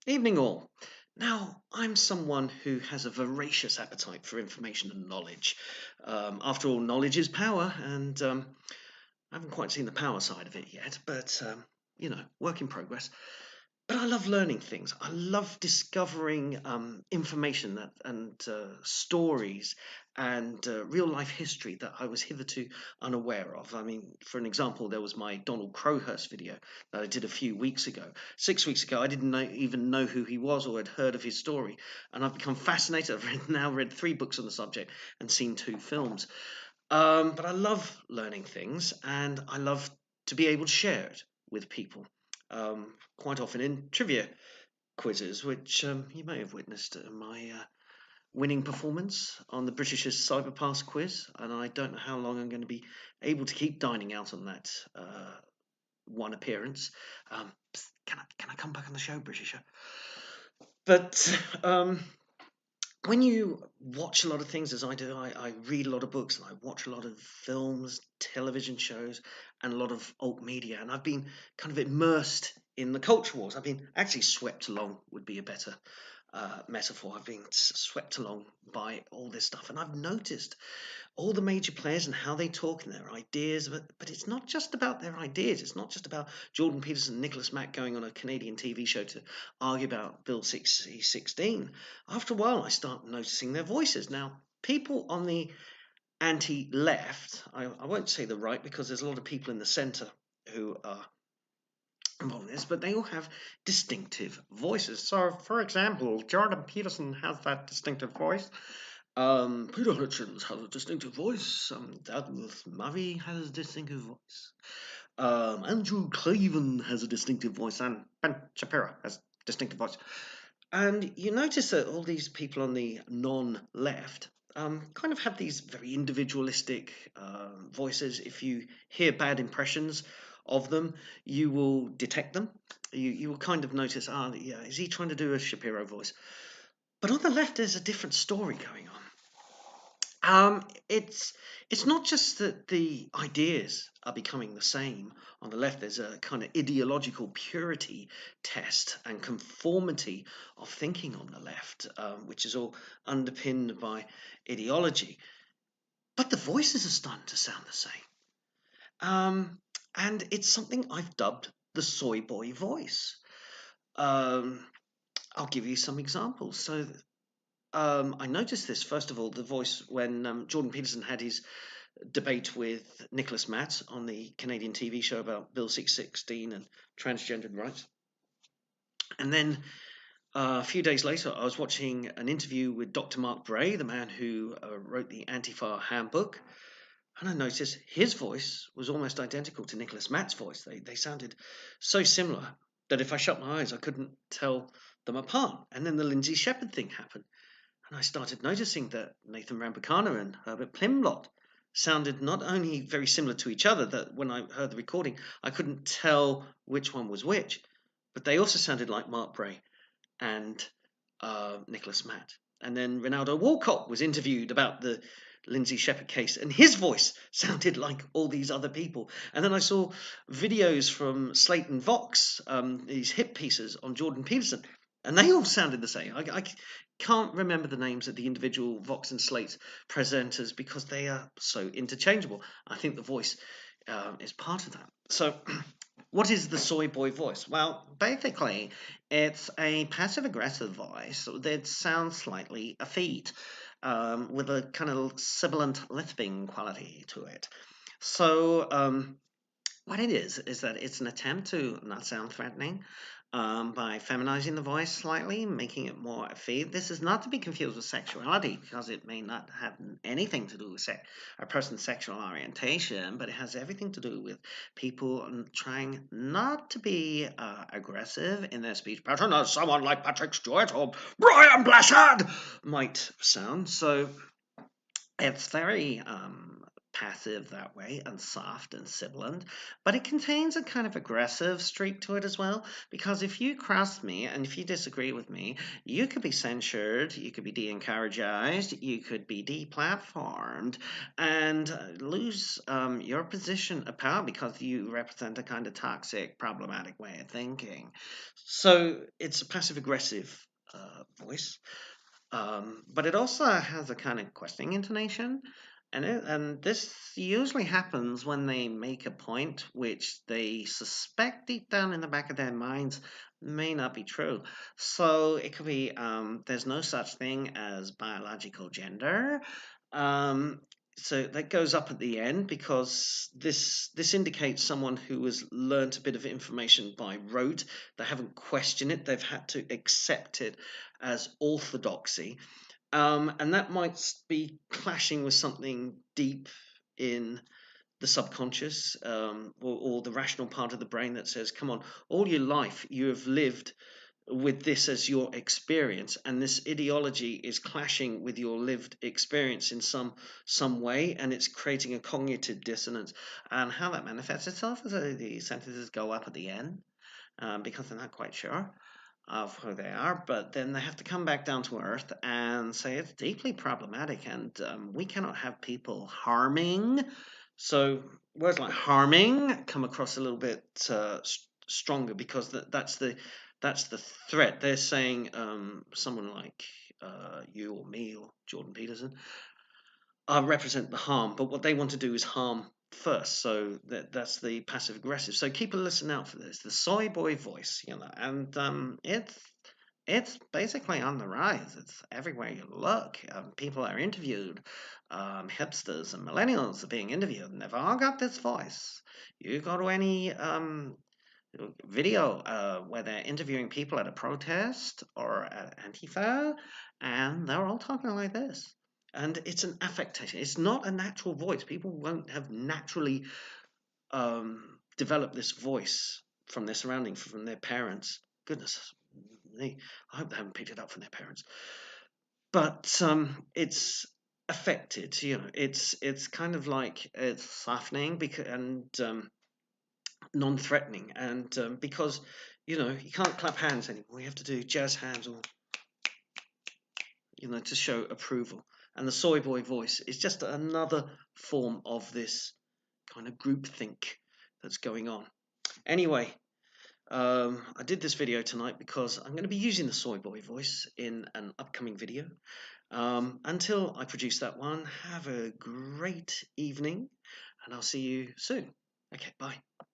Evening all. Now, I'm someone who has a voracious appetite for information and knowledge. After all, knowledge is power, and I haven't quite seen the power side of it yet, but work in progress. But I love learning things. I love discovering information and stories and real life history that I was hitherto unaware of. I mean, for an example, there was my Donald Crowhurst video that I did a few weeks ago. 6 weeks ago, I didn't even know who he was or had heard of his story, and I've become fascinated. Now read 3 books on the subject and seen 2 films. But I love learning things, and I love to be able to share it with people. Quite often in trivia quizzes, which you may have witnessed my winning performance on the British's Cyberpass quiz, and I don't know how long I'm going to be able to keep dining out on that one appearance. Can I come back on the show, Britisher? But when you watch a lot of things, as I do, I read a lot of books and I watch a lot of films, television shows, and a lot of alt media, and I've been kind of immersed in the culture wars. I've been actually swept along, would be a better metaphor. I've been swept along by all this stuff, and I've noticed all the major players and how they talk and their ideas. But it's not just about their ideas. It's not just about Jordan Peterson and Nicholas Mack going on a Canadian TV show to argue about Bill 16. After a while, I start noticing their voices. Now, people on the anti-left, I won't say the right because there's a lot of people in the centre who are involved in this, but they all have distinctive voices. So, for example, Jordan Peterson has that distinctive voice. Peter Hutchins has a distinctive voice. Douglas Murray has a distinctive voice. Andrew Craven has a distinctive voice, and Ben Shapiro has a distinctive voice. And you notice that all these people on the non-left kind of have these very individualistic voices. If you hear bad impressions of them, you will detect them. You will kind of notice, yeah, is he trying to do a Shapiro voice? But on the left, there's a different story going on. It's not just that the ideas are becoming the same. On the left, there's a kind of ideological purity test and conformity of thinking on the left, which is all underpinned by ideology. But the voices are starting to sound the same. And it's something I've dubbed the Soyboy Voice. Um, I'll give you some examples. So I noticed this, first of all, the voice when Jordan Peterson had his debate with Nicholas Matt on the Canadian TV show about Bill 616 and transgendered rights. And then a few days later, I was watching an interview with Dr. Mark Bray, the man who wrote the Antifa handbook. And I noticed his voice was almost identical to Nicholas Matt's voice. They sounded so similar that if I shut my eyes, I couldn't tell them apart. And then the Lindsay Shepherd thing happened. And I started noticing that Nathan Rambacana and Herbert Plimblott sounded not only very similar to each other, that when I heard the recording, I couldn't tell which one was which, but they also sounded like Mark Bray and Nicholas Matt. And then Ronaldo Walcott was interviewed about the Lindsay Shepherd case, and his voice sounded like all these other people. And then I saw videos from Slate and Vox, these hit pieces on Jordan Peterson, and they all sounded the same. I can't remember the names of the individual Vox and Slate presenters because they are so interchangeable. I think the voice is part of that. So, what is the soy boy voice? Well, basically, it's a passive aggressive voice that sounds slightly effete, with a kind of sibilant lisping quality to it. So, what it is that it's an attempt to not sound threatening by feminizing the voice slightly, making it more effete. This is not to be confused with sexuality because it may not have anything to do with a person's sexual orientation, but it has everything to do with people trying not to be aggressive in their speech pattern as someone like Patrick Stewart or Brian Blessed might sound. So it's very passive that way and soft and sibilant, but it contains a kind of aggressive streak to it as well. Because if you cross me and if you disagree with me, you could be censured, you could be de-encouraged, you could be deplatformed, and lose your position of power because you represent a kind of toxic, problematic way of thinking. So it's a passive aggressive voice, but it also has a kind of questioning intonation. And this usually happens when they make a point which they suspect deep down in the back of their minds may not be true. So it could be there's no such thing as biological gender. Um, so that goes up at the end because this indicates someone who has learnt a bit of information by rote. They haven't questioned it. They've had to accept it as orthodoxy, and that might be clashing with something deep in the subconscious, or the rational part of the brain that says, come on, all your life you have lived with this as your experience, and this ideology is clashing with your lived experience in some way, and it's creating a cognitive dissonance. And how that manifests itself is the sentences go up at the end, because they're not quite sure of who they are, but then they have to come back down to earth and say it's deeply problematic, and we cannot have people harming. So words like harming come across a little bit stronger because that's the threat. They're saying someone like you or me or Jordan Peterson represent the harm, but what they want to do is harm first. So that's the passive aggressive. So keep a listen out for this. The soy boy voice, and it's basically on the rise. It's everywhere you look. People are interviewed. Hipsters and millennials are being interviewed, and they've all got this voice. You go to any video where they're interviewing people at a protest or at Antifa, and they're all talking like this. And it's an affectation. It's not a natural voice. People won't have naturally developed this voice from their surroundings, from their parents. Goodness, I hope they haven't picked it up from their parents. But it's affected. It's kind of like it's softening and non-threatening, and because you can't clap hands anymore. You have to do jazz hands, or to show approval. And the soy boy voice is just another form of this kind of groupthink that's going on. Anyway, I did this video tonight because I'm going to be using the soy boy voice in an upcoming video. Until I produce that one, have a great evening, and I'll see you soon. Okay, bye.